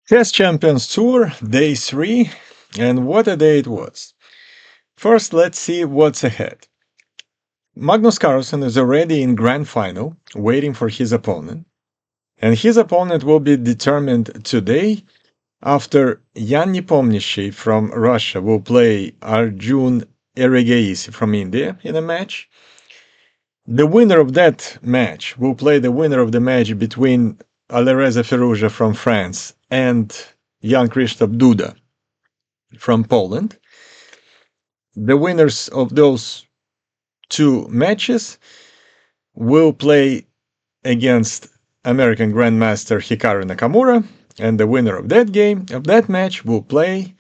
Chess Champions Tour, Day 3, and what a day it was. First, let's see what's ahead. Magnus Carlsen is already in Grand Final, waiting for his opponent, and his opponent will be determined today after Yan Nepomniatschi from Russia will play Arjun Erigaisi from India in a match. The winner of that match will play the winner of the match between Alireza from France and Jan Krzysztof Duda from Poland. The winners of those two matches will play against American Grandmaster Hikaru Nakamura, and the winner of that match, will play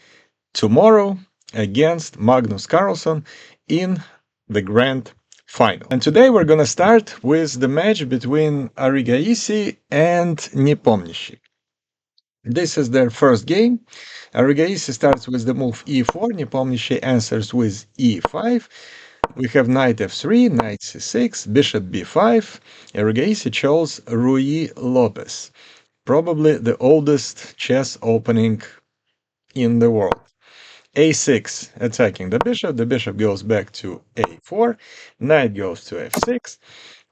tomorrow against Magnus Carlsen in the Grand Final. And today we're going to start with the match between Erigaisi and Nepomniatschi. This is their first game. Erigaisi starts with the move e4, Nepomniachtchi answers with e5. We have knight f3, knight c6, bishop b5. Erigaisi chose Ruy Lopez, probably the oldest chess opening in the world. a6, attacking the bishop goes back to a4, knight goes to f6.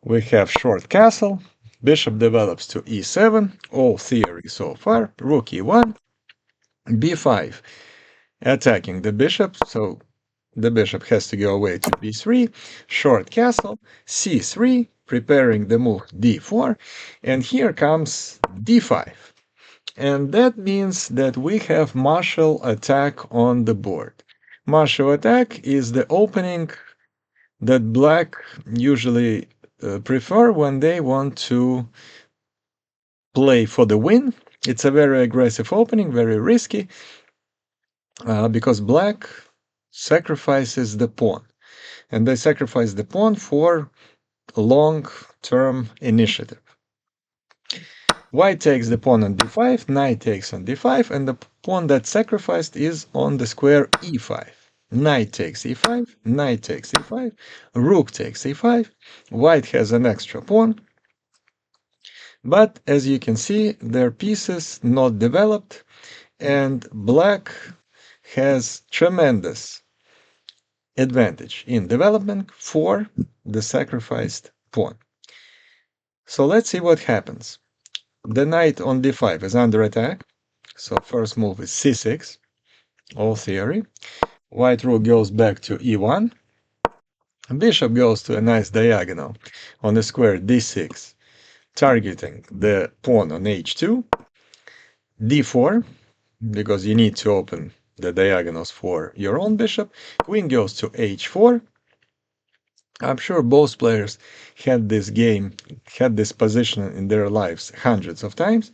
We have short castle, bishop develops to e7, all theory so far, rook e1, b5, attacking the bishop, so the bishop has to go away to b3, short castle, c3, preparing the move d4, and here comes d5. And that means that we have martial attack on the board. Martial attack is the opening that black usually prefer when they want to play for the win. It's a very aggressive opening, very risky, because black sacrifices the pawn. And they sacrifice the pawn for long-term initiative. White takes the pawn on d5, knight takes on d5, and the pawn that's sacrificed is on the square e5. Knight takes e5, knight takes e5, rook takes e5, white has an extra pawn. But as you can see, their pieces not developed, and black has tremendous advantage in development for the sacrificed pawn. So let's see what happens. The knight on d5 is under attack, so first move is c6, all theory. White rook goes back to e1. Bishop goes to a nice diagonal on the square d6, targeting the pawn on h2. d4, because you need to open the diagonals for your own bishop. Queen goes to h4. I'm sure both players had this position in their lives hundreds of times.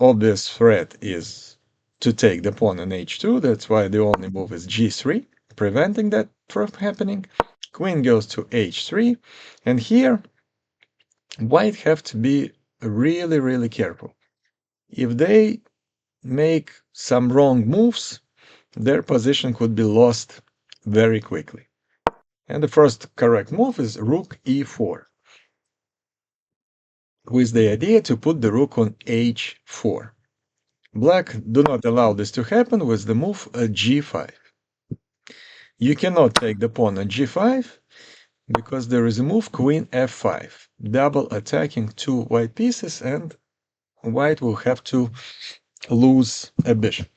Obvious threat is to take the pawn on h2. That's why the only move is g3, preventing that from happening. Queen goes to h3. And here, white have to be really, really careful. If they make some wrong moves, their position could be lost very quickly. And the first correct move is rook e4, with the idea to put the rook on h4. Black do not allow this to happen with the move g5. You cannot take the pawn on g5 because there is a move queen f5, double attacking two white pieces, and white will have to lose a bishop.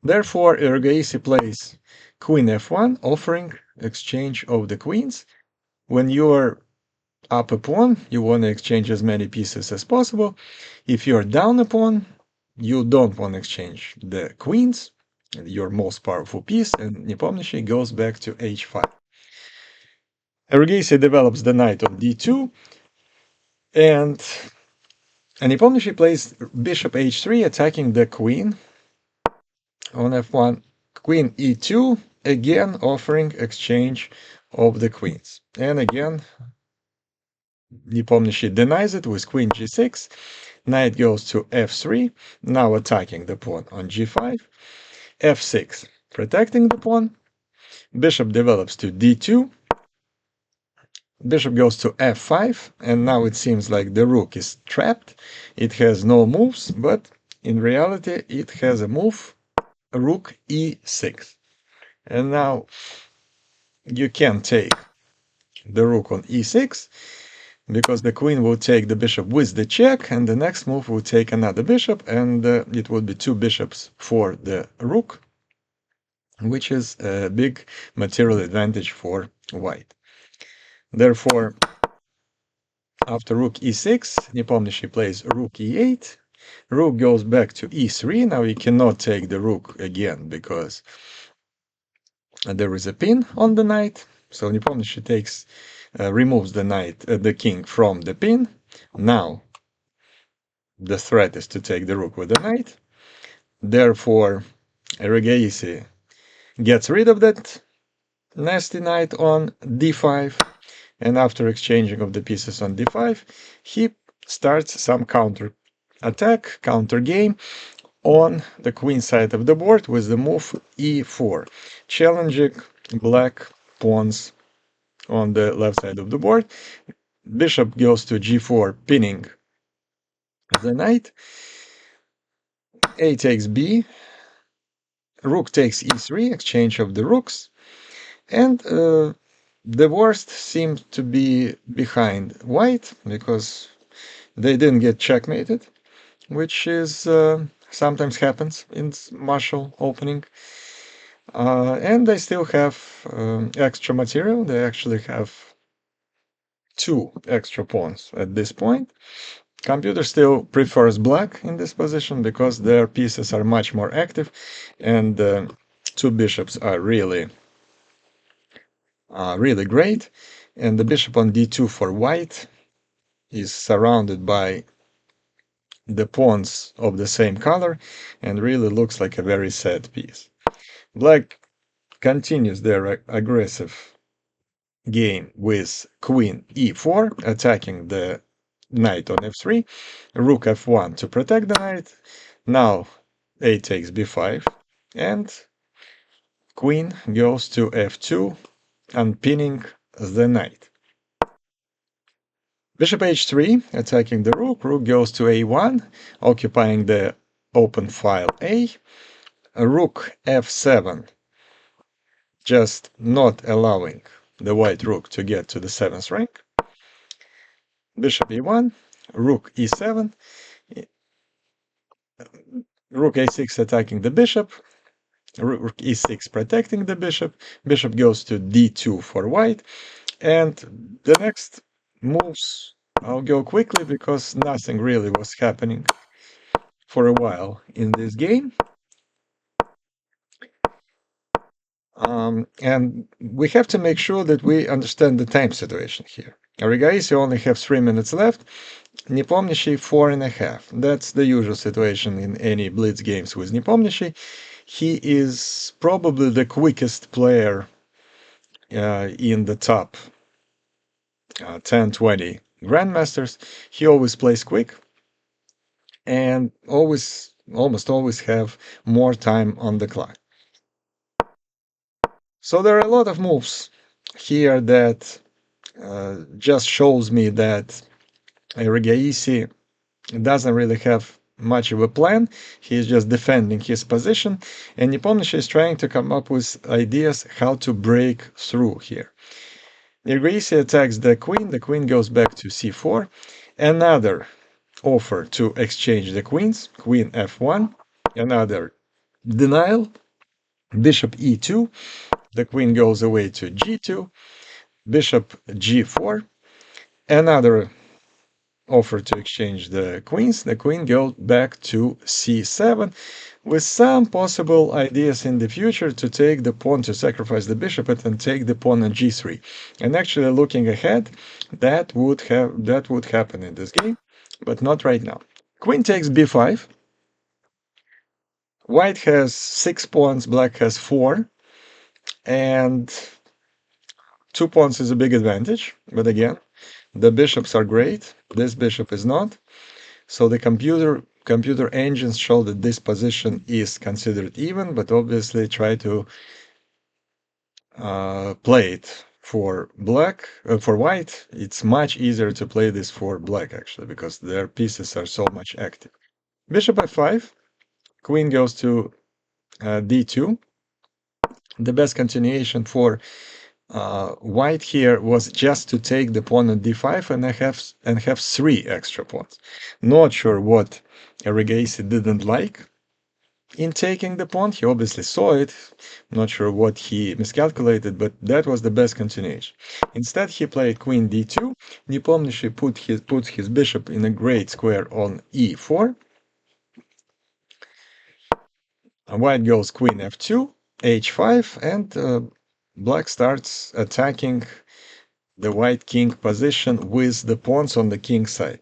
Therefore, Erigaisi plays queen f1, offering exchange of the queens. When you are up a pawn, you want to exchange as many pieces as possible. If you're down a pawn, you don't want to exchange the queens, your most powerful piece, and Nepomniachtchi goes back to h5. Erigaisi develops the knight on d2, and Nepomniachtchi plays bishop h3, attacking the queen on f1, queen e2, again offering exchange of the queens. And again, Nepomniachtchi denies it with queen g6, knight goes to f3, now attacking the pawn on g5, f6, protecting the pawn, bishop develops to d2, Bishop goes to f5, and now it seems like the rook is trapped. It has no moves, but in reality it has a move, rook e6. And now you can take the rook on e6, because the queen will take the bishop with the check, and the next move will take another bishop, and it would be two bishops for the rook, which is a big material advantage for white. Therefore, after rook e6, Nepomniachtchi plays rook e8, rook goes back to e3. Now you cannot take the rook again because there is a pin on the knight, so Nepomniachtchi takes removes the king from the pin. Now the threat is to take the rook with the knight. Therefore, Erigaisi gets rid of that nasty knight on d5, and after exchanging of the pieces on d5, he starts some counter attack, counter game on the queen side of the board with the move e4, challenging black pawns on the left side of the board. Bishop goes to g4, pinning the knight. A takes b, rook takes e3, exchange of the rooks, and the worst seems to be behind white because they didn't get checkmated, which is sometimes happens in martial opening. And they still have extra material. They actually have two extra pawns at this point. Computer still prefers black in this position because their pieces are much more active, and two bishops are really great. And the bishop on d2 for white is surrounded by the pawns of the same color and really looks like a very sad piece. Black continues their aggressive game with queen e4, attacking the knight on f3, rook f1 to protect the knight. Now a takes b5, and queen goes to f2, unpinning the knight. Bishop h3, attacking the rook. Rook goes to a1, occupying the open file a. Rook f7, just not allowing the white rook to get to the 7th rank. Bishop e1, rook e7, rook a6 attacking the bishop, rook e6 protecting the bishop. Bishop goes to d2 for white, and the next moves, I'll go quickly because nothing really was happening for a while in this game. And we have to make sure that we understand the time situation here. Erigaisi only have 3 minutes left. Nepomniachtchi 4.5. That's the usual situation in any blitz games with Nepomniachtchi. He is probably the quickest player in the top 10-20 grandmasters. He always plays quick and almost always have more time on the clock. So there are a lot of moves here that just shows me that Erigaisi doesn't really have much of a plan. He's just defending his position, and Nepomniachtchi is trying to come up with ideas how to break through here. Erigaisi attacks the queen goes back to c4, another offer to exchange the queens, queen f1, another denial, bishop e2, the queen goes away to g2, bishop g4, another offer to exchange the queens. The queen goes back to c7 with some possible ideas in the future to take the pawn, to sacrifice the bishop and take the pawn on g3. And actually looking ahead, that would happen in this game, but not right now. Queen takes b5. White has 6 pawns, black has 4, and 2 pawns is a big advantage, but again, the bishops are great. This bishop is not. So the computer engines show that this position is considered even, but obviously try to play it for white, it's much easier to play this for black actually, because their pieces are so much active. Bishop f5, queen goes to d2. The best continuation for white here was just to take the pawn on d5 and have 3 extra pawns. Not sure what Erigaisi didn't like in taking the pawn. He obviously saw it. Not sure what he miscalculated, but that was the best continuation. Instead, he played queen d2. Nepomniachtchi puts his bishop in a great square on e4. White goes queen f2, h5, and black starts attacking the white king position with the pawns on the king side.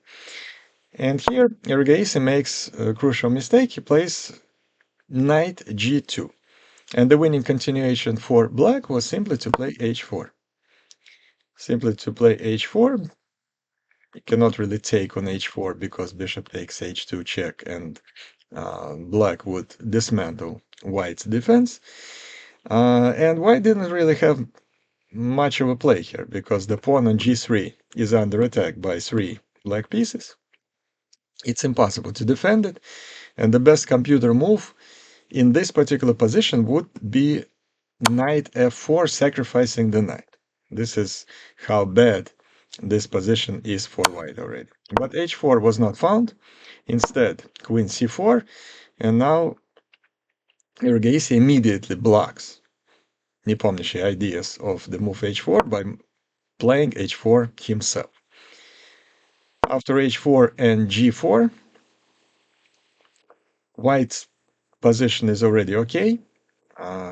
And here, Erigaisi makes a crucial mistake. He plays knight g2. And the winning continuation for black was simply to play h4. Simply to play h4. You cannot really take on h4 because bishop takes h2 check, and black would dismantle white's defense. And white didn't really have much of a play here because the pawn on g3 is under attack by 3 black pieces. It's impossible to defend it, and the best computer move in this particular position would be knight f4, sacrificing the knight. This is how bad this position is for white already. But h4 was not found. Instead, queen c4, and now Erigaisi immediately blocks Nepomniachtchi ideas of the move h4 by playing h4 himself. After h4 and g4, white's position is already okay.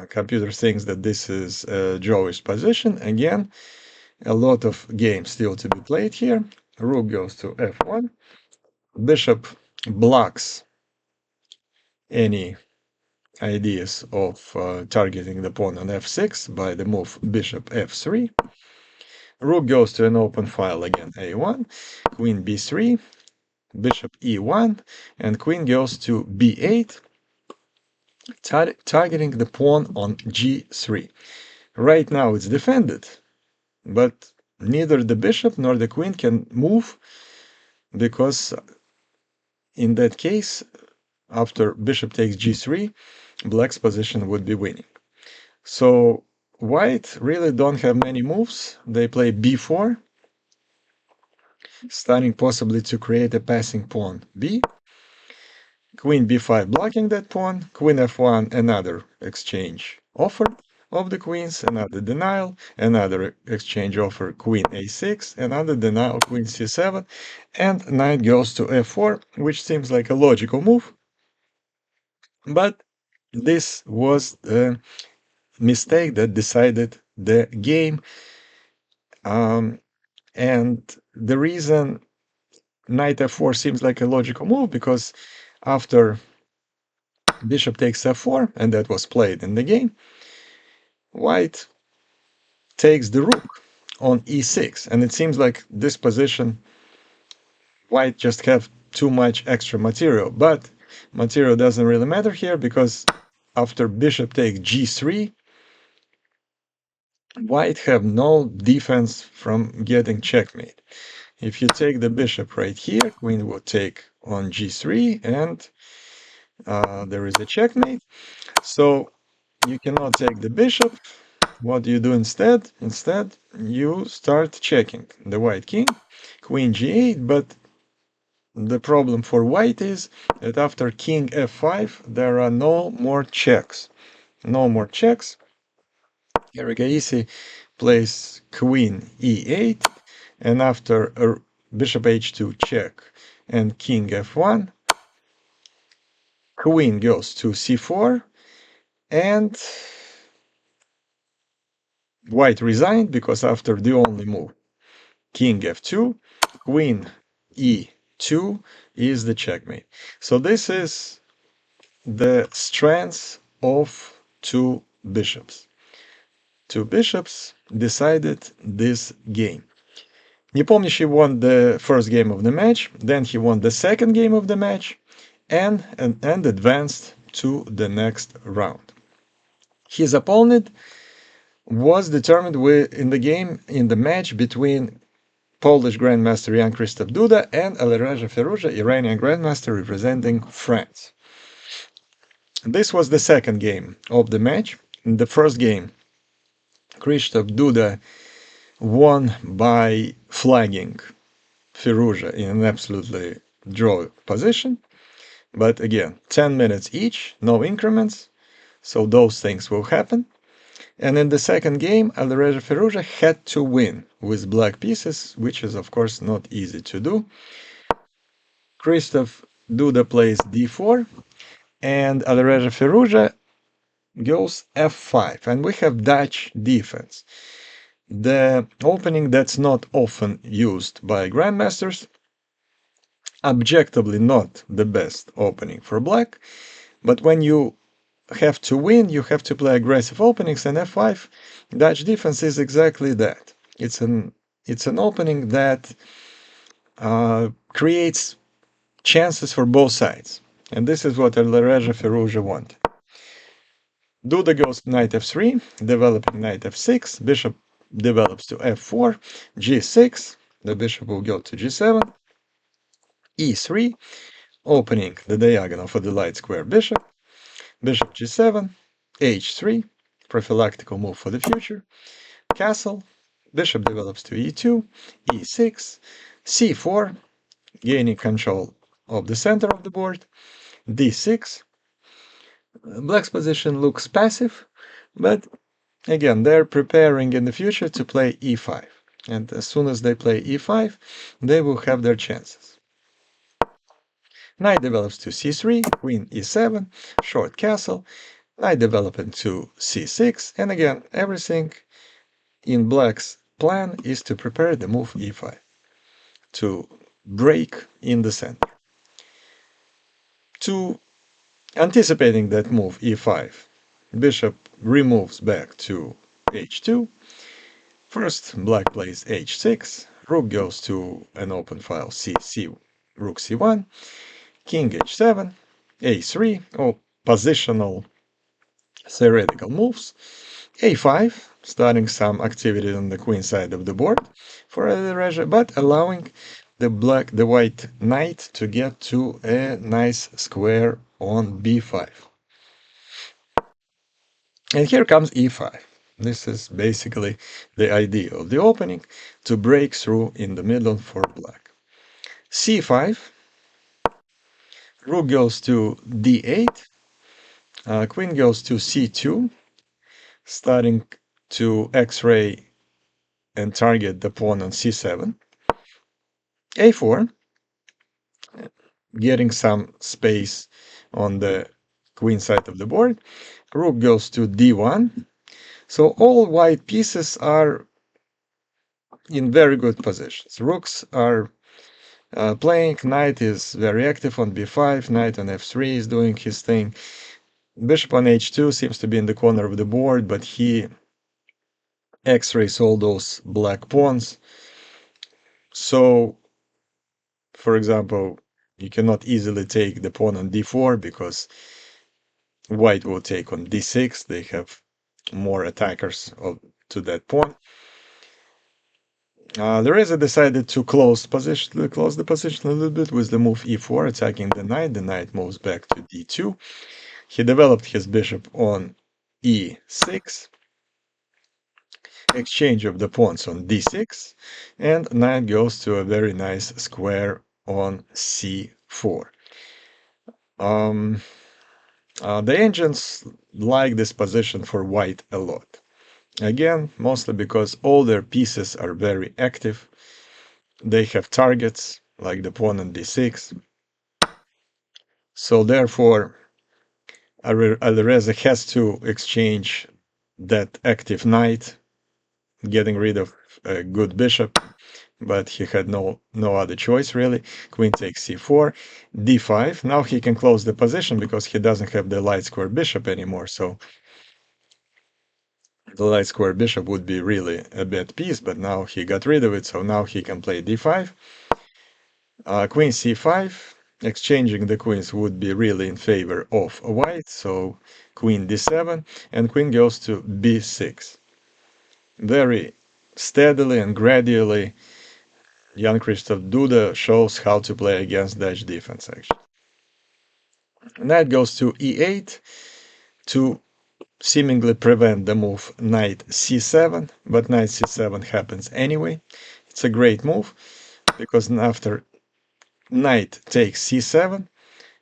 Computer thinks that this is a drawish position. Again, a lot of games still to be played here. Rook goes to f1. Bishop blocks any ideas of targeting the pawn on f6 by the move bishop f3. Rook goes to an open file again, a1, queen b3, bishop e1, and queen goes to b8, targeting the pawn on g3. Right now it's defended, but neither the bishop nor the queen can move, because in that case, after bishop takes g3, black's position would be winning. So white really don't have many moves. They play b4, starting possibly to create a passing pawn b. Queen b5 blocking that pawn. Queen f1, another exchange offer of the queens, another denial, another exchange offer, queen a6, another denial, queen c7, and knight goes to f4, which seems like a logical move. But this was a mistake that decided the game. And the reason knight f4 seems like a logical move, because after bishop takes f4, and that was played in the game, white takes the rook on e6, and it seems like this position, white just have too much extra material. But material doesn't really matter here, because after bishop takes g3, white have no defense from getting checkmate. If you take the bishop right here, queen will take on g3, and there is a checkmate. So you cannot take the bishop. What do you do instead? Instead, you start checking the white king, queen g8, but the problem for white is that after king f5, there are no more checks. No more checks. Erigaisi plays queen e8, and after a bishop h2 check and king f1, queen goes to c4, and white resigned, because after the only move, king f2, queen e2 is the checkmate. So this is the strength of two bishops. Two bishops decided this game. Nepomniachtchi won the first game of the match, then he won the second game of the match, and advanced to the next round. His opponent was determined in the game, in the match between Polish Grandmaster Jan Krzysztof Duda and Alireza Firouzja, Iranian Grandmaster representing France. This was the second game of the match. In the first game, Krzysztof Duda won by flagging Firouzja in an absolutely draw position. But again, 10 minutes each, no increments, so those things will happen. And in the second game, Alireza Firouzja had to win with black pieces, which is of course not easy to do. Krzysztof Duda plays d4, and Alireza Firouzja goes f5, and we have Dutch defense. The opening that's not often used by grandmasters, objectively not the best opening for black, but when you have to win, you have to play aggressive openings, and f5 Dutch defense is exactly that. It's an opening that creates chances for both sides, and this is what Alireza Firouzja wanted. Duda goes knight f3, developing knight f6, bishop develops to f4, g6, the bishop will go to g7, e3, opening the diagonal for the light square bishop, bishop g7, h3, prophylactical move for the future, castle, bishop develops to e2, e6, c4, gaining control of the center of the board, d6. Black's position looks passive, but again, they're preparing in the future to play e5. And as soon as they play e5, they will have their chances. Knight develops to c3, queen e7, short castle, knight developing to c6, and again, everything in black's plan is to prepare the move e5, to break in the center. To anticipating that move e5, bishop removes back to h2. First, black plays h6, rook goes to an open file rook c1, king h7, a3, all positional theoretical moves, a5, starting some activity on the queen side of the board for Alireza, but allowing the white knight to get to a nice square on b5. And here comes e5. This is basically the idea of the opening, to break through in the middle for black. c5, rook goes to d8, queen goes to c2, starting to x-ray and target the pawn on c7, a4, getting some space on the queen side of the board, rook goes to d1. So all white pieces are in very good positions. Rooks are playing, knight is very active on b5, knight on f3 is doing his thing. Bishop on h2 seems to be in the corner of the board, but he x-rays all those black pawns. So, for example, you cannot easily take the pawn on d4 because white will take on d6. They have more attackers to that pawn. Alireza decided to close the position a little bit with the move e4, attacking the knight. The knight moves back to d2. He developed his bishop on e6, exchange of the pawns on d6, and knight goes to a very nice square on c4. The engines like this position for white a lot. Again, mostly because all their pieces are very active. They have targets, like the pawn on d6. So therefore, Alireza has to exchange that active knight, getting rid of a good bishop, but he had no other choice really. Queen takes c4, d5. Now he can close the position because he doesn't have the light square bishop anymore, so the light square bishop would be really a bad piece, but now he got rid of it, so now he can play d5. Queen c5, exchanging the queens would be really in favor of white, so queen d7, and queen goes to b6. Very steadily and gradually, Jan Christoph Duda shows how to play against Dutch defense, actually. Knight goes to e8 to seemingly prevent the move knight c7, but knight c7 happens anyway. It's a great move, because after knight takes c7,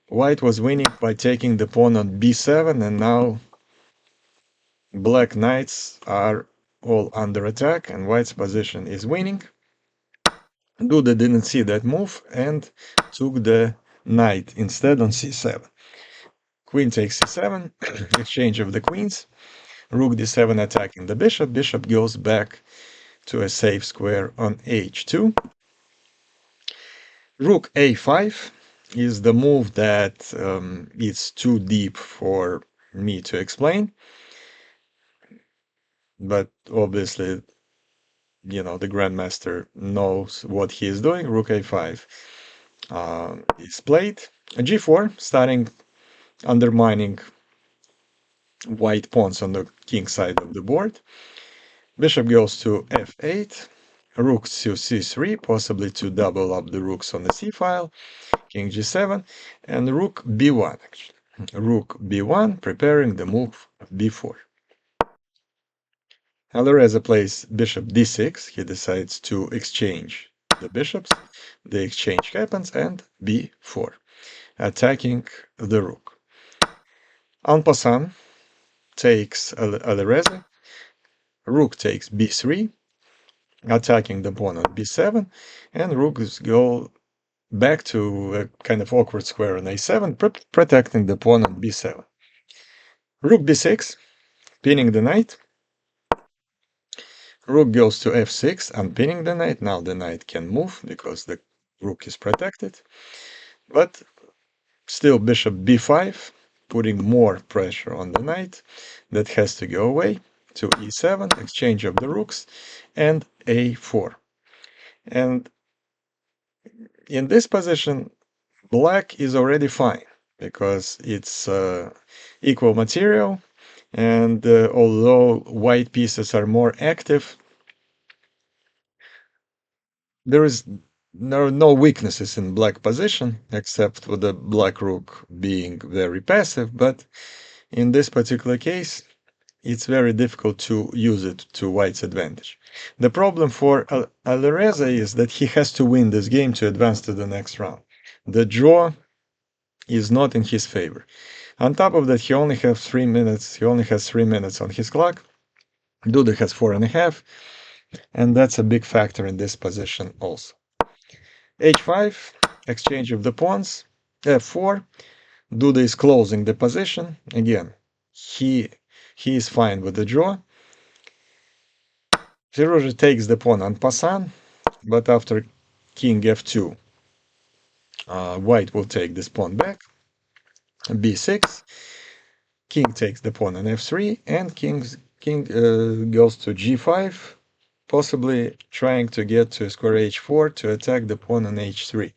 white was winning by taking the pawn on b7, and now black knights are all under attack, and white's position is winning. Duda didn't see that move and took the knight instead on c7. Queen takes c7, exchange of the queens. Rook d7 attacking the bishop. Bishop goes back to a safe square on h2. Rook a5 is the move that is too deep for me to explain. But obviously, the grandmaster knows what he is doing. Rook a5 is played. G4, starting undermining white pawns on the king side of the board. Bishop goes to f8. Rook to c3, possibly to double up the rooks on the c file. King g7, and rook b1, actually. Rook b1, preparing the move b4. Alireza plays bishop d6. He decides to exchange the bishops. The exchange happens, and b4, attacking the rook. En passant takes Alireza. Rook takes b3, attacking the pawn on b7, and rooks go back to a kind of awkward square on a7, protecting the pawn on b7. Rook b6, pinning the knight. Rook goes to f6, unpinning the knight. Now the knight can move because the rook is protected. But still bishop b5, putting more pressure on the knight. That has to go away to e7, exchange of the rooks, and a4. And in this position, black is already fine because it's equal material, and although white pieces are more active, there is no weaknesses in black position except for the black rook being very passive, but in this particular case it's very difficult to use it to white's advantage. The problem for Alireza is that he has to win this game to advance to the next round. The draw is not in his favor. On top of that, he only has 3 minutes. He only has 3 minutes on his clock. Duda has 4.5, and that's a big factor in this position also. h5, exchange of the pawns. f4, Duda is closing the position. Again, he is fine with the draw. Firouzja takes the pawn en passant, but after king f2, white will take this pawn back. b6, king takes the pawn on f3, and king goes to g5, possibly trying to get to square h4 to attack the pawn on h3.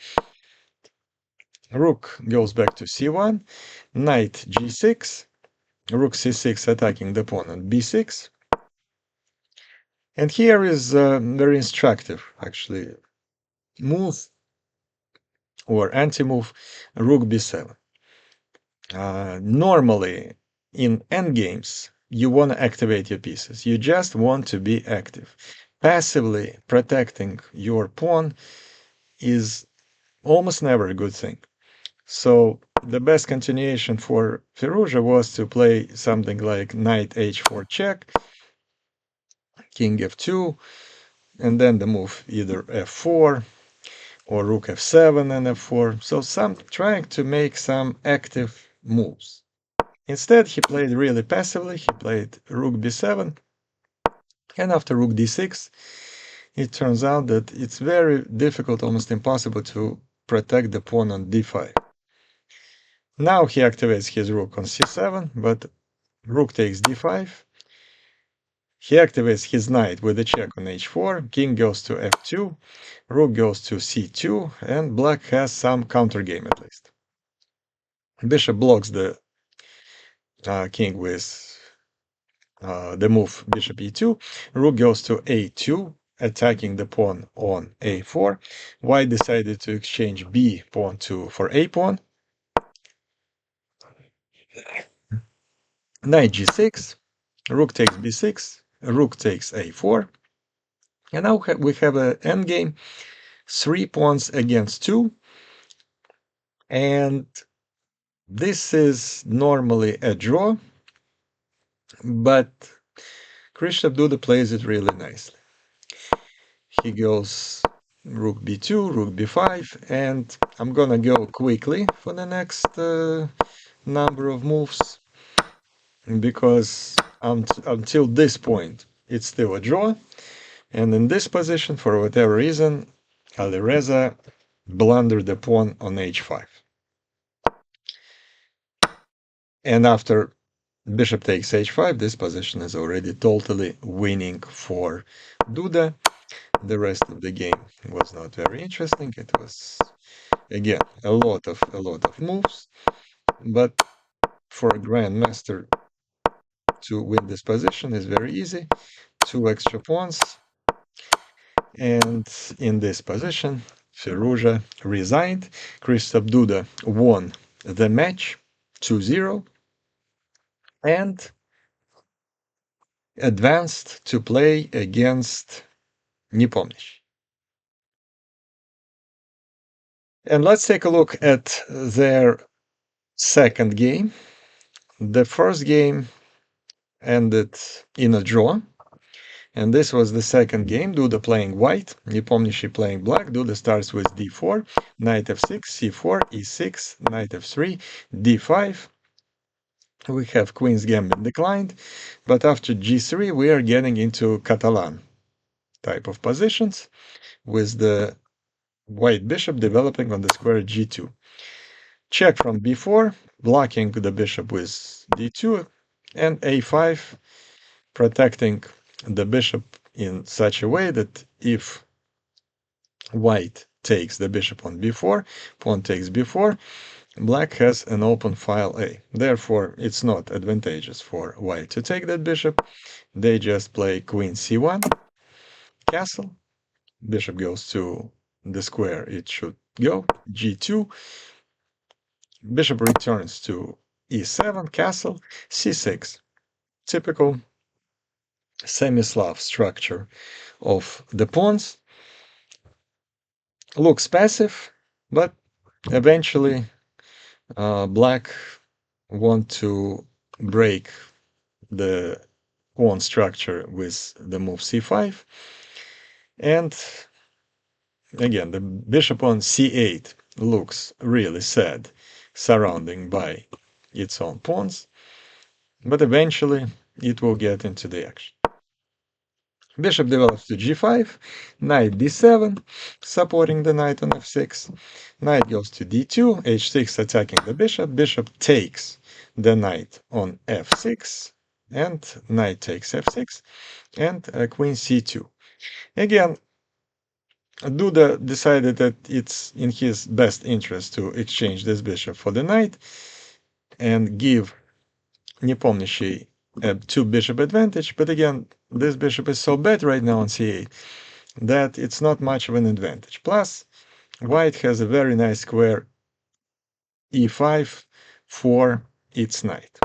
Rook goes back to c1, knight g6, rook c6 attacking the pawn on b6. And here is a very instructive, actually, move or anti-move, rook b7. Normally, in endgames, you want to activate your pieces. You just want to be active. Passively protecting your pawn is almost never a good thing. So the best continuation for Firouzja was to play something like knight h4 check, king f2, and then the move either f4 or rook f7 and f4. So trying to make some active moves. Instead, he played really passively. He played rook b7, and after rook d6, it turns out that it's very difficult, almost impossible, to protect the pawn on d5. Now he activates his rook on c7, but rook takes d5. He activates his knight with a check on h4, king goes to f2, rook goes to c2, and black has some counter game at least. Bishop blocks the king with the move bishop e2. Rook goes to a2, attacking the pawn on a4. White decided to exchange b pawn for a pawn. Knight g6, rook takes b6, rook takes a4. And now we have an endgame, 3 pawns against 2. And this is normally a draw, but Krzysztof Duda plays it really nicely. He goes rook b2, rook b5, and I'm gonna go quickly for the next number of moves, because until this point it's still a draw. And in this position, for whatever reason, Alireza blundered the pawn on h5. And after bishop takes h5, this position is already totally winning for Duda. The rest of the game was not very interesting. It was, again, a lot of moves, but for a grandmaster to win this position is very easy. 2 extra pawns, and in this position, Firouzja resigned. Krzysztof Duda won the match 2-0 and advanced to play against Nepomniatschi. And let's take a look at their second game. The first game ended in a draw, and this was the second game. Duda playing white, Nepomniachtchi playing black. Duda starts with d4, knight f6, c4, e6, knight f3, d5. We have queen's gambit declined, but after g3 we are getting into Catalan type of positions, with the white bishop developing on the square g2. Check from b4, blocking the bishop with d2, and a5, protecting the bishop in such a way that if white takes the bishop on b4, pawn takes b4, black has an open file A. Therefore, it's not advantageous for white to take that bishop. They just play queen c1, castle, bishop goes to the square it should go, g2, bishop returns to e7, castle, c6. Typical semi-Slav structure of the pawns. Looks passive, but eventually black want to break the pawn structure with the move c5. And again, the bishop on c8 looks really sad, surrounding by its own pawns, but eventually it will get into the action. Bishop develops to g5, knight d7, supporting the knight on f6. Knight goes to d2, h6 attacking the bishop. Bishop takes the knight on f6, and knight takes f6, and queen c2. Again, Duda decided that it's in his best interest to exchange this bishop for the knight and give Nepomniachtchi a 2-bishop advantage, but again, this bishop is so bad right now on c8 that it's not much of an advantage. Plus, white has a very nice square e5 for its knight.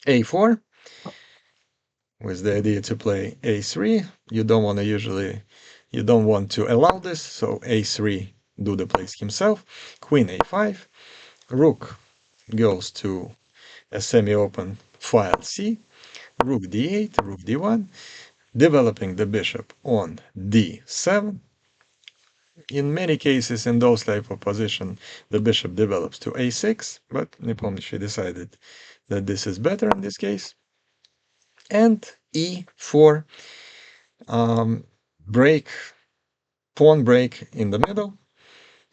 a4, with the idea to play a3. You don't want to allow this, so a3, Duda plays himself. Queen a5, rook goes to a semi-open file c, rook d8, rook d1, developing the bishop on d7. In many cases, in those type of position, the bishop develops to a6, but Nepomniachtchi decided that this is better in this case. And e4, pawn break in the middle.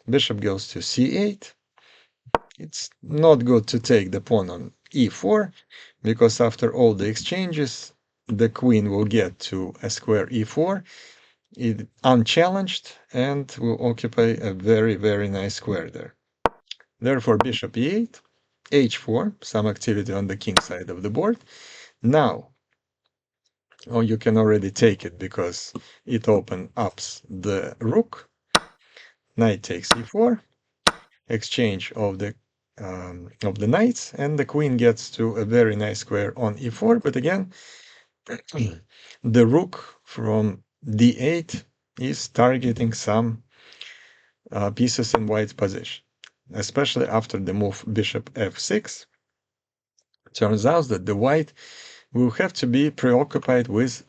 Bishop goes to c8. It's not good to take the pawn on e4, because after all the exchanges, the queen will get to a square e4, unchallenged, and will occupy a very, very nice square there. Therefore, bishop e8, h4, some activity on the king side of the board. Now, oh, you can already take it because it opens up the rook. Knight takes e4, exchange of the knights, and the queen gets to a very nice square on e4. But again, the rook from d8 is targeting some pieces in white's position, especially after the move bishop f6. Turns out that the white will have to be preoccupied with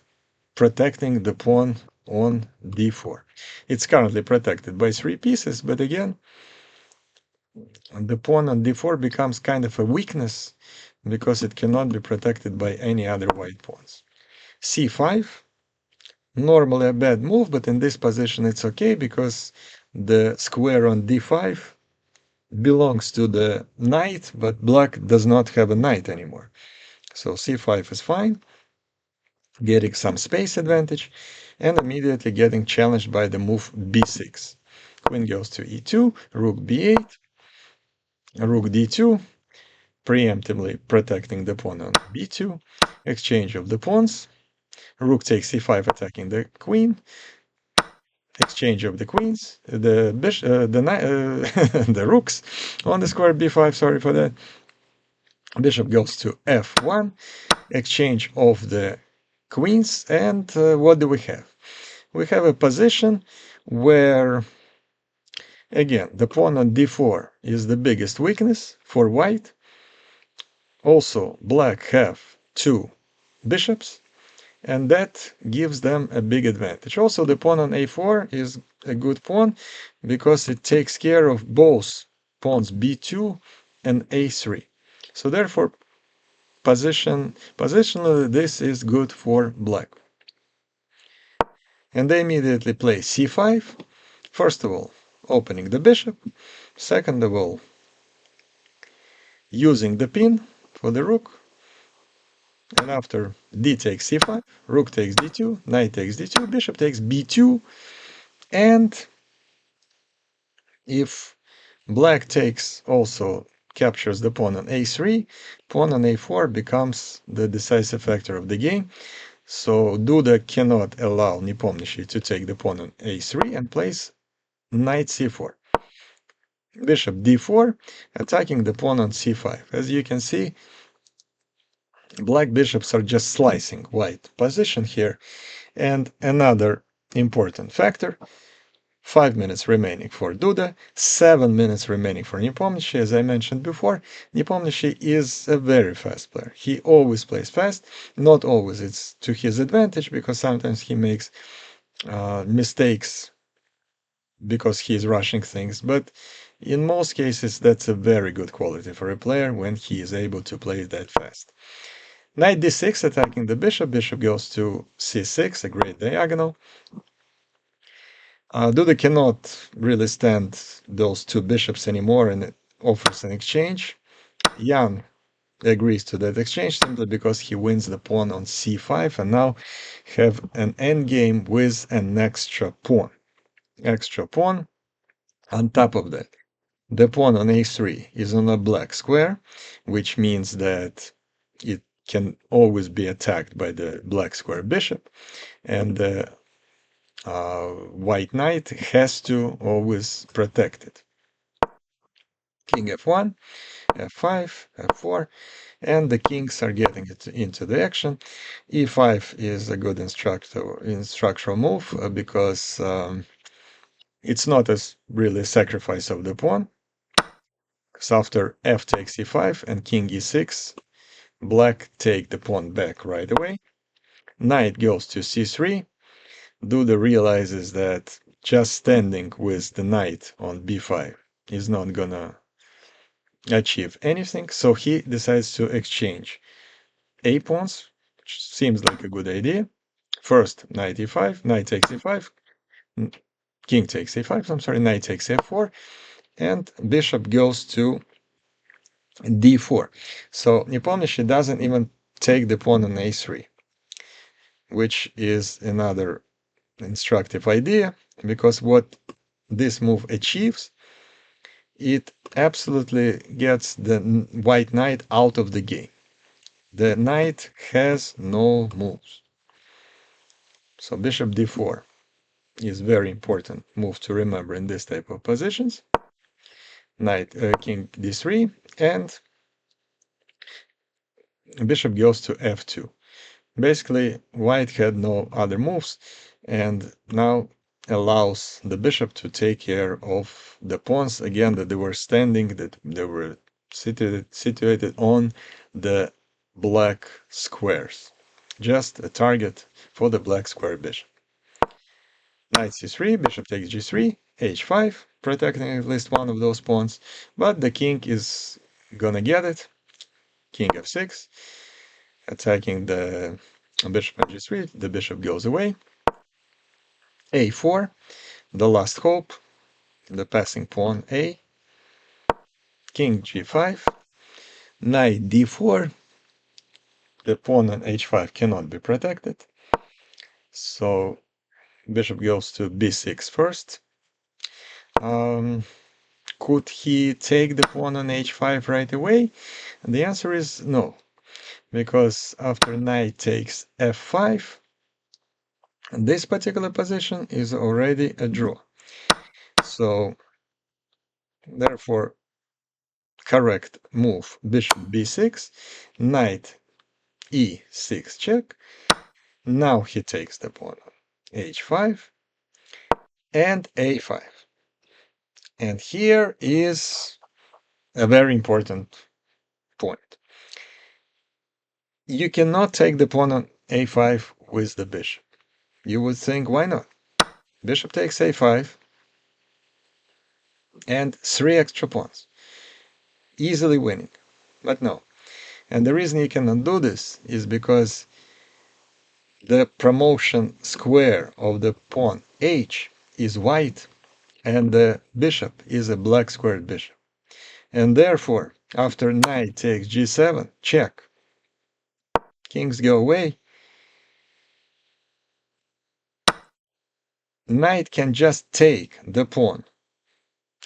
protecting the pawn on d4. It's currently protected by 3 pieces, but again, the pawn on d4 becomes kind of a weakness because it cannot be protected by any other white pawns. c5, normally a bad move, but in this position it's okay because the square on d5 belongs to the knight, but black does not have a knight anymore. So c5 is fine, getting some space advantage, and immediately getting challenged by the move b6. Queen goes to e2, rook b8, rook d2, preemptively protecting the pawn on b2, exchange of the pawns, rook takes c5 attacking the queen, exchange of the queens, the rooks on the square b5, sorry for that. Bishop goes to f1, exchange of the queens, and what do we have? We have a position where, again, the pawn on d4 is the biggest weakness for white. Also, black have 2 bishops, and that gives them a big advantage. Also, the pawn on a4 is a good pawn because it takes care of both pawns b2 and a3. So therefore, positionally, this is good for black. And they immediately play c5. First of all, opening the bishop. Second of all, using the pin for the rook. And after d takes c5, rook takes d2, knight takes d2, bishop takes b2. And if black takes also captures the pawn on a3, pawn on a4 becomes the decisive factor of the game. So Duda cannot allow Nepomniachtchi to take the pawn on a3 and plays knight c4. Bishop d4, attacking the pawn on c5. As you can see, black bishops are just slicing white position here. And another important factor, 5 minutes remaining for Duda, 7 minutes remaining for Nepomniachtchi. As I mentioned before, Nepomniachtchi is a very fast player. He always plays fast. Not always it's to his advantage because sometimes he makes mistakes because he's rushing things, but in most cases that's a very good quality for a player when he is able to play that fast. Knight d6 attacking the bishop, bishop goes to c6, a great diagonal. Duda cannot really stand those 2 bishops anymore and offers an exchange. Jan agrees to that exchange simply because he wins the pawn on c5 and now have an endgame with an extra pawn. Extra pawn. On top of that, the pawn on a3 is on a black square, which means that it can always be attacked by the black square bishop, and the white knight has to always protect it. King f1, f5, f4, and the kings are getting it into the action. e5 is a good instructional move because it's not as really a sacrifice of the pawn. So after f takes e5 and king e6, black take the pawn back right away. Knight goes to c3. Duda realizes that just standing with the knight on b5 is not gonna achieve anything, so he decides to exchange a pawns, which seems like a good idea. First, knight e5, knight takes e5, king takes a5, I'm sorry, knight takes f4, and bishop goes to d4. So Nepomniachtchi doesn't even take the pawn on a3, which is another instructive idea, because what this move achieves, it absolutely gets the white knight out of the game. the knight has no moves. So bishop d4 is very important move to remember in this type of positions. King d3, and bishop goes to f2. Basically, white had no other moves, and now allows the bishop to take care of the pawns again that they were standing, that they were situated on the black squares. Just a target for the black square bishop. Knight c3, bishop takes g3, h5, protecting at least one of those pawns, but the king is gonna get it. King f6, attacking the bishop at g3, the bishop goes away. a4, the last hope, the passing pawn a, king g5, knight d4, the pawn on h5 cannot be protected, so bishop goes to b6 first. Could he take the pawn on h5 right away? And the answer is no, because after knight takes f5, this particular position is already a draw. So therefore, correct move, bishop b6, knight e6 check. Now he takes the pawn on h5 and a5. And here is a very important point. You cannot take the pawn on a5 with the bishop. You would think, why not? Bishop takes a5 and 3 extra pawns. Easily winning. But no. And the reason you cannot do this is because the promotion square of the pawn h is white and the bishop is a black squared bishop. And therefore, after knight takes g7, check, kings go away, knight can just take the pawn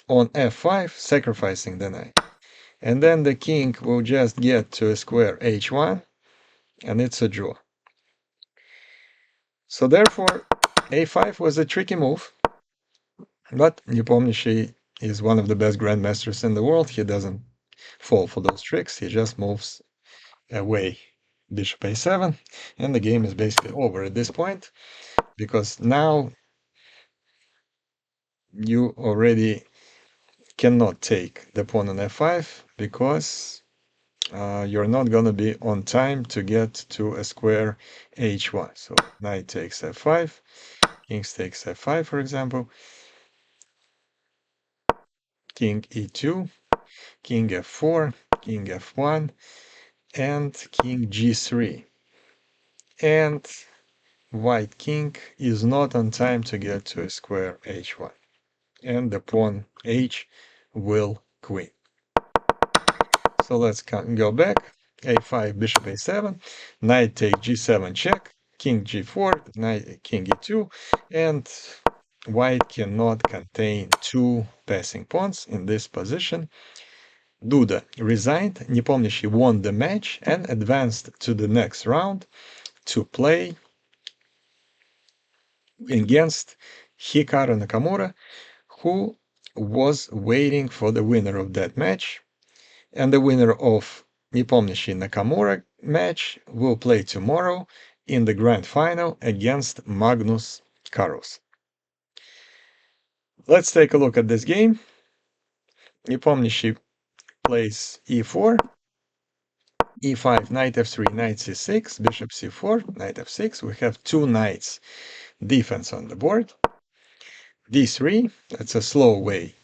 on f5, sacrificing the knight. And then the king will just get to a square h1, and it's a draw. So therefore, a5 was a tricky move, but Nepomniatschi is one of the best grandmasters in the world. He doesn't fall for those tricks. He just moves away bishop a7, and the game is basically over at this point, because now you already cannot take the pawn on f5 because you're not going to be on time to get to a square h1. So knight takes f5, king takes f5, for example, king e2, king f4, king f1, and king g3. And white king is not on time to get to a square h1. And the pawn h will queen. So let's go back. a5, bishop a7, knight take g7 check, king g4, knight, king e2, and white cannot contain two passing pawns in this position. Duda resigned, Nepomniachtchi won the match and advanced to the next round to play against Hikaru Nakamura, who was waiting for the winner of that match. And the winner of Nepomniachtchi Nakamura match will play tomorrow in the grand final against Magnus Carlsen. Let's take a look at this game. Nepomniachtchi plays e4, e5, knight f3, knight c6, bishop c4, knight f6. We have two knights defense on the board. d3, that's a slow way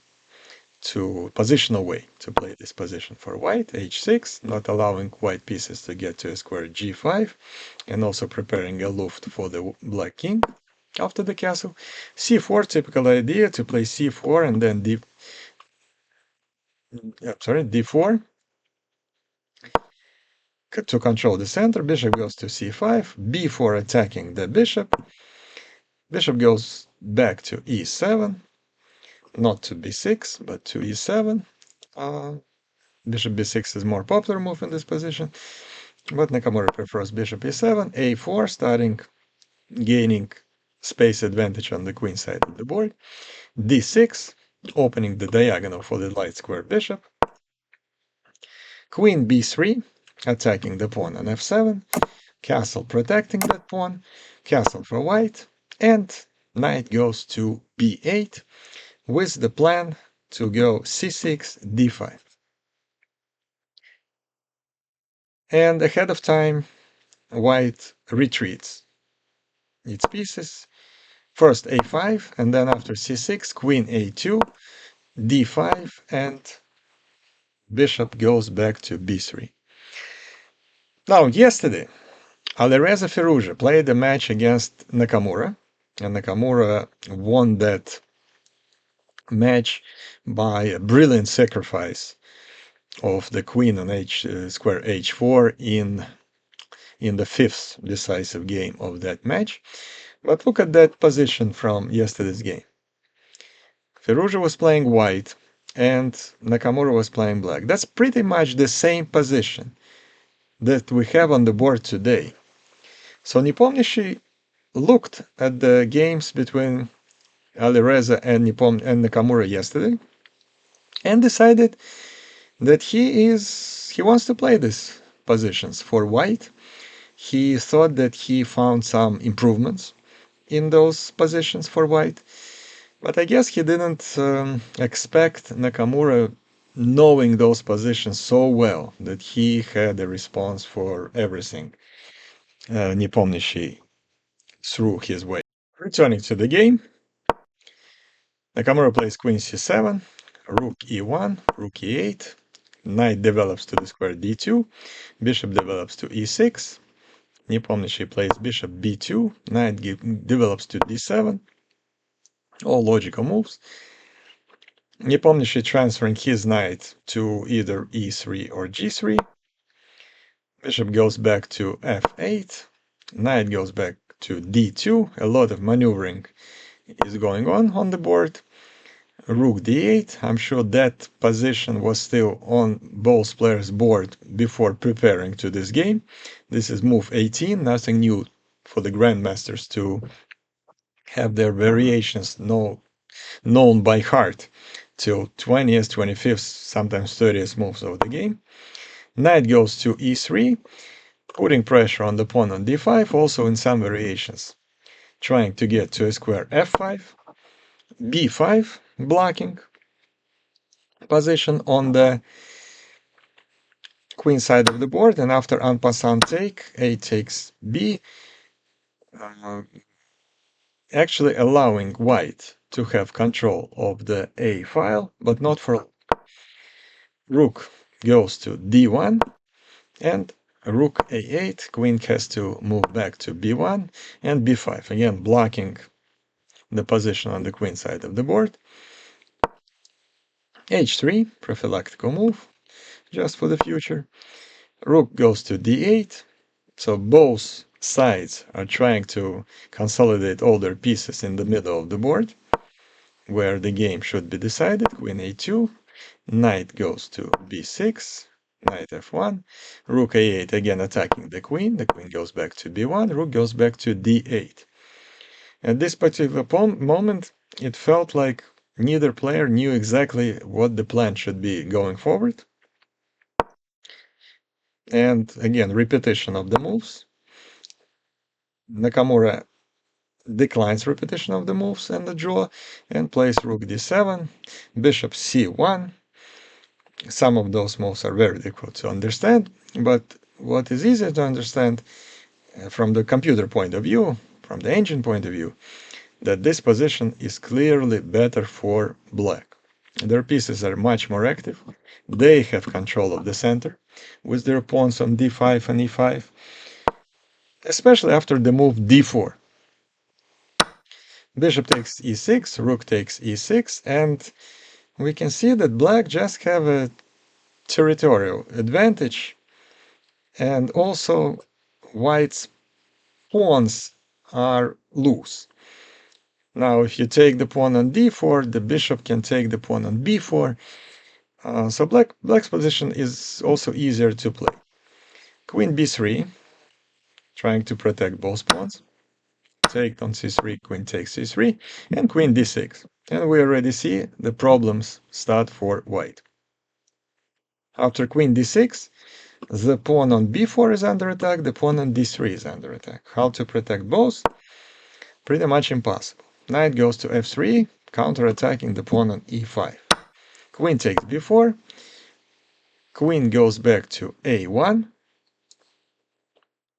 to positional way to play this position for white. h6, not allowing white pieces to get to a square g5, and also preparing a loft for the black king after the castle. c4, typical idea to play c4 and then d4 to control the center. Bishop goes to c5, b4 attacking the bishop. Bishop goes back to e7, not to b6 but to e7. Bishop b6 is more popular move in this position. but Nakamura prefers bishop e7, a4, starting gaining space advantage on the queen side of the board, d6, opening the diagonal for the light square bishop, queen b3, attacking the pawn on f7, castle protecting that pawn, castle for white, and knight goes to b8 with the plan to go c6, d5. And ahead of time, white retreats its pieces. First a5, and then after c6, queen a2, d5, and bishop goes back to b3. Now, yesterday, Alireza Firouzja played a match against Nakamura, and Nakamura won that match by a brilliant sacrifice of the queen on square h4 in the fifth decisive game of that match. But look at that position from yesterday's game. Firouzja was playing white and Nakamura was playing black. That's pretty much the same position that we have on the board today. So Nepomniatschi looked at the games between Alireza and Nakamura yesterday and decided that he wants to play these positions for white. He thought that he found some improvements in those positions for white, but I guess he didn't expect Nakamura knowing those positions so well that he had a response for everything Nepomniachtchi threw his way. Returning to the game, Nakamura plays queen c7, rook e1, rook e8, knight develops to the square d2, bishop develops to e6, Nepomniachtchi plays bishop b2, knight develops to d7, all logical moves. Nepomniachtchi transferring his knight to either e3 or g3, bishop goes back to f8, knight goes back to d2, a lot of maneuvering is going on the board. Rook d8, I'm sure that position was still on both players' board before preparing to this game. This is move 18, nothing new for the grandmasters to have their variations known by heart till 20th, 25th, sometimes 30th moves of the game. Knight goes to e3, putting pressure on the pawn on d5, also in some variations. Trying to get to a square f5, b5, blocking position on the queen side of the board, and after en passant take, a takes b, actually allowing white to have control of the a file, but not for rook goes to d1, and rook a8, queen has to move back to b1 and b5, again blocking the position on the queen side of the board. h3, prophylactical move, just for the future. Rook goes to d8, so both sides are trying to consolidate all their pieces in the middle of the board, where the game should be decided. Queen a2, knight goes to b6, knight f1, rook a8, again attacking the queen goes back to b1, rook goes back to d8. At this particular moment, it felt like neither player knew exactly what the plan should be going forward. And again, repetition of the moves. Nakamura declines repetition of the moves and the draw and plays rook d7, bishop c1. Some of those moves are very difficult to understand, but what is easier to understand from the computer point of view, from the engine point of view, that this position is clearly better for black. Their pieces are much more active. They have control of the center with their pawns on d5 and e5, especially after the move d4. Bishop takes e6, rook takes e6, and we can see that black just have a territorial advantage, and also white's pawns are loose. Now, if you take the pawn on d4, the bishop can take the pawn on b4, so black's position is also easier to play. Queen b3, trying to protect both pawns. Take on c3, queen takes c3, and queen d6. And we already see the problems start for white. After queen d6, the pawn on b4 is under attack, the pawn on d3 is under attack. How to protect both? Pretty much impossible. Knight goes to f3, counter-attacking the pawn on e5. Queen takes b4, queen goes back to a1.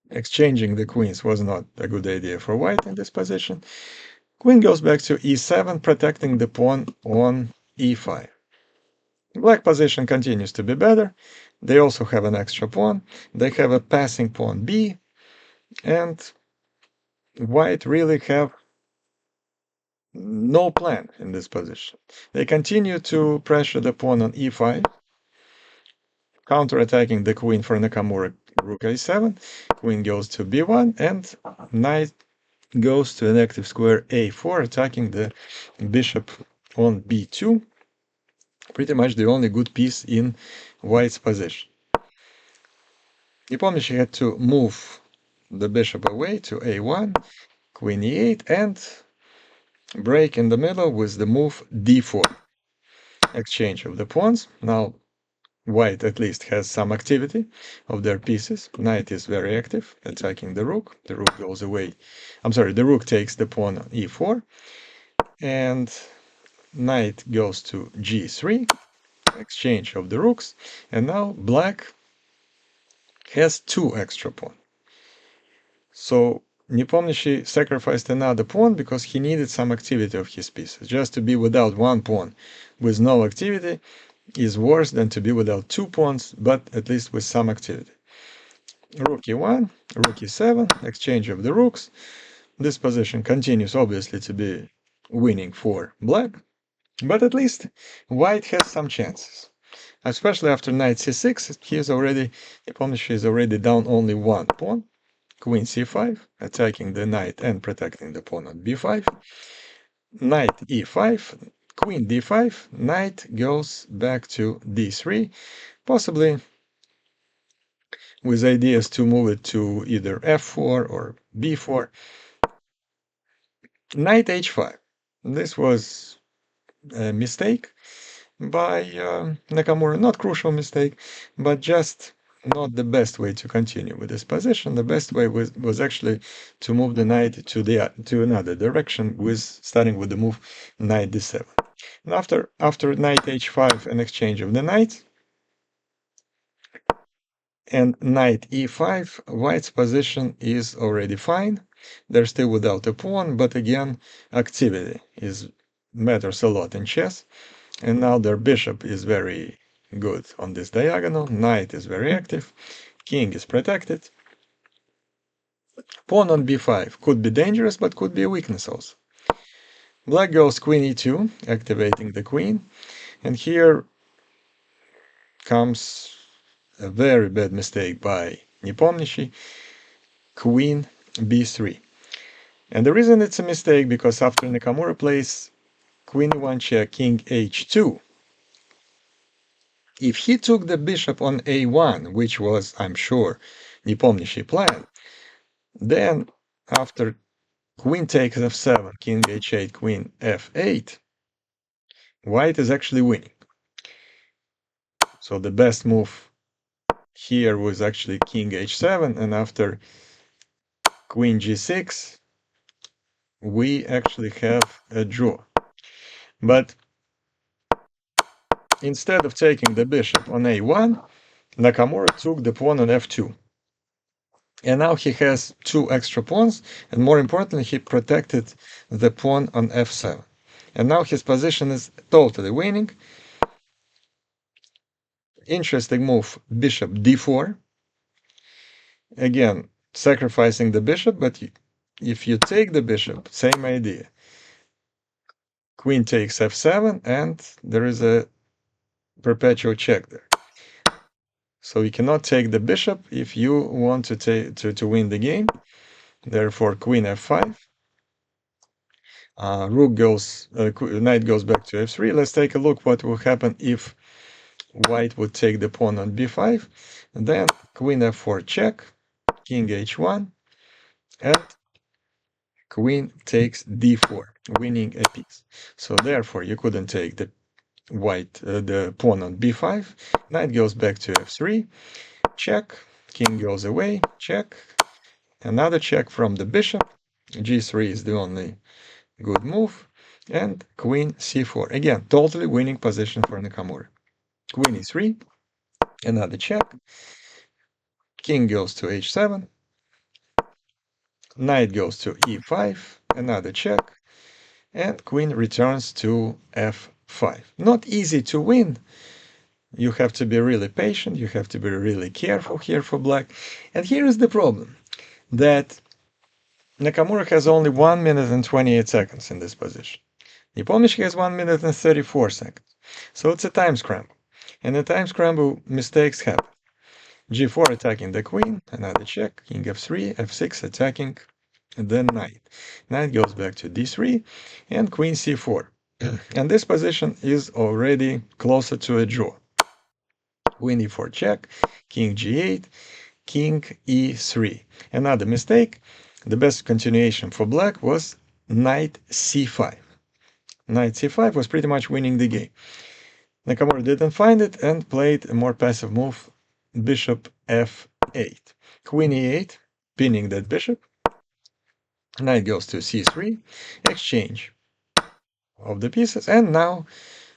Exchanging the queens was not a good idea for white in this position. Queen goes back to e7, protecting the pawn on e5. Black position continues to be better. They also have an extra pawn. They have a passing pawn b, and white really have no plan in this position. They continue to pressure the pawn on e5, counter-attacking the queen for Nakamura, rook a7. Queen goes to b1, and knight goes to an active square a4, attacking the bishop on b2. Pretty much the only good piece in white's position. Nepomniatschi had to move the bishop away to a1, queen e8, and break in the middle with the move d4. Exchange of the pawns. Now white at least has some activity of their pieces. Knight is very active, attacking the rook. The rook goes away. I'm sorry, the rook takes the pawn on e4, and knight goes to g3. Exchange of the rooks, and now black has two extra pawns. So Nepomniachtchi sacrificed another pawn because he needed some activity of his pieces. Just to be without one pawn with no activity is worse than to be without two pawns, but at least with some activity. Rook e1, rook e7, exchange of the rooks. This position continues obviously to be winning for black, but at least white has some chances. Especially after knight c6, Nepomniachtchi is already down only one pawn. Queen c5, attacking the knight and protecting the pawn on b5. Knight e5, queen d5, knight goes back to d3, possibly with ideas to move it to either f4 or b4. Knight h5. This was a mistake by Nakamura, not crucial mistake, but just not the best way to continue with this position. The best way was actually to move the knight to another direction, with starting with the move knight d7. And after knight h5, an exchange of the knights, and knight e5, white's position is already fine. They're still without a pawn, but again, activity matters a lot in chess. And now their bishop is very good on this diagonal. Knight is very active. King is protected. Pawn on b5 could be dangerous, but could be a weakness also. Black goes queen e2, activating the queen. And here comes a very bad mistake by Nepomniachtchi. Queen b3. And the reason it's a mistake, because after Nakamura plays queen e1 check, king h2, if he took the bishop on a1, which was, I'm sure, Nepomniachtchi plan, then after queen takes f7, king h8, queen f8, white is actually winning. So the best move here was actually king h7, and after queen g6, we actually have a draw. But instead of taking the bishop on a1, Nakamura took the pawn on f2. And now he has two extra pawns, and more importantly, he protected the pawn on f7. And now his position is totally winning. Interesting move, bishop d4. Again, sacrificing the bishop, but if you take the bishop, same idea. Queen takes f7, and there is a perpetual check there. So you cannot take the bishop if you want to win the game. Therefore, queen f5. Knight goes back to f3. Let's take a look what will happen if white would take the pawn on b5, and then queen f4 check, king h1, and queen takes d4, winning a piece. So therefore, you couldn't take the the pawn on b5. Knight goes back to f3, check, king goes away, check, another check from the bishop, g3 is the only good move, and queen c4. Again, totally winning position for Nakamura. Queen e3, another check, king goes to h7, knight goes to e5, another check, and queen returns to f5. Not easy to win. You have to be really patient, you have to be really careful here for black. And here is the problem, that Nakamura has only 1 minute and 28 seconds in this position. Nepomniatschi has 1 minute and 34 seconds. So it's a time scramble. And in time scramble, mistakes happen. g4 attacking the queen, another check, king f3, f6 attacking the knight. Knight goes back to d3, and queen c4. And this position is already closer to a draw. Queen e4 check, king g8, king e3. Another mistake, the best continuation for black was knight c5. Knight c5 was pretty much winning the game. Nakamura didn't find it and played a more passive move, bishop f8. Queen e8, pinning that bishop. Knight goes to c3, exchange of the pieces, and now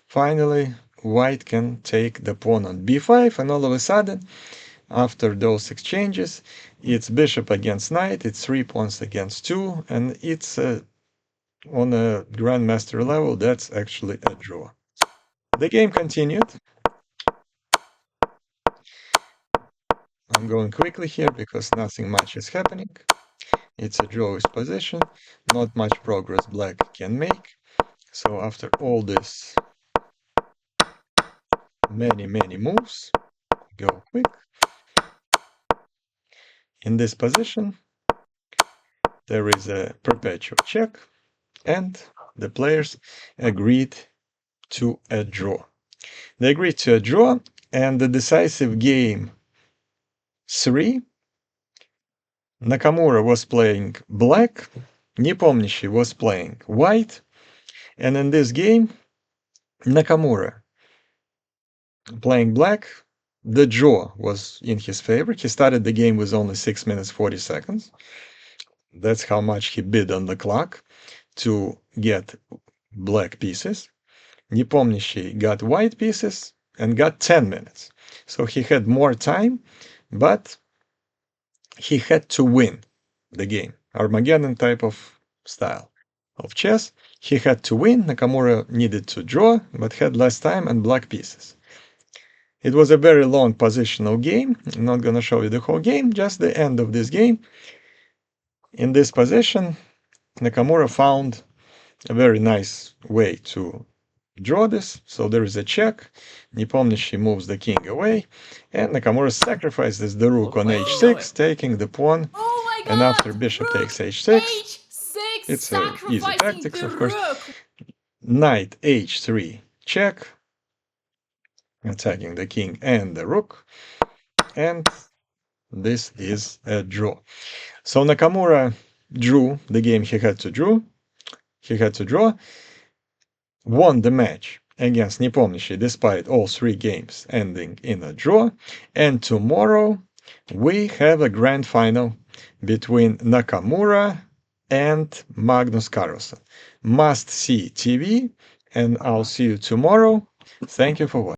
finally white can take the pawn on b5, and all of a sudden, after those exchanges, it's bishop against knight, it's 3 pawns against 2, and it's on a grandmaster level, that's actually a draw. The game continued. I'm going quickly here because nothing much is happening. It's a drawish position, not much progress black can make. So after all this many moves, go quick. In this position, there is a perpetual check, and the players agreed to a draw. They agreed to a draw, and the decisive game 3, Nakamura was playing black, Nepomniatschi was playing white, and in this game, Nakamura playing black, the draw was in his favor. He started the game with only 6 minutes 40 seconds. That's how much he bid on the clock to get black pieces. Nepomniachtchi got white pieces and got 10 minutes. So he had more time, but he had to win the game. Armageddon type of style of chess. He had to win. Nakamura needed to draw, but had less time and black pieces. It was a very long positional game. I'm not going to show you the whole game, just the end of this game. In this position, Nakamura found a very nice way to draw this. So there is a check. Nepomniachtchi moves the king away, and Nakamura sacrifices the rook on h6, taking the pawn. And after bishop takes h6, it's an easy tactics, of course. Knight h3 check, attacking the king and the rook, and this is a draw. So Nakamura drew the game he had to draw. Won the match against Nepomniachtchi despite all 3 games ending in a draw. And tomorrow we have a grand final between Nakamura and Magnus Carlsen. Must see TV, and I'll see you tomorrow. Thank you for watching.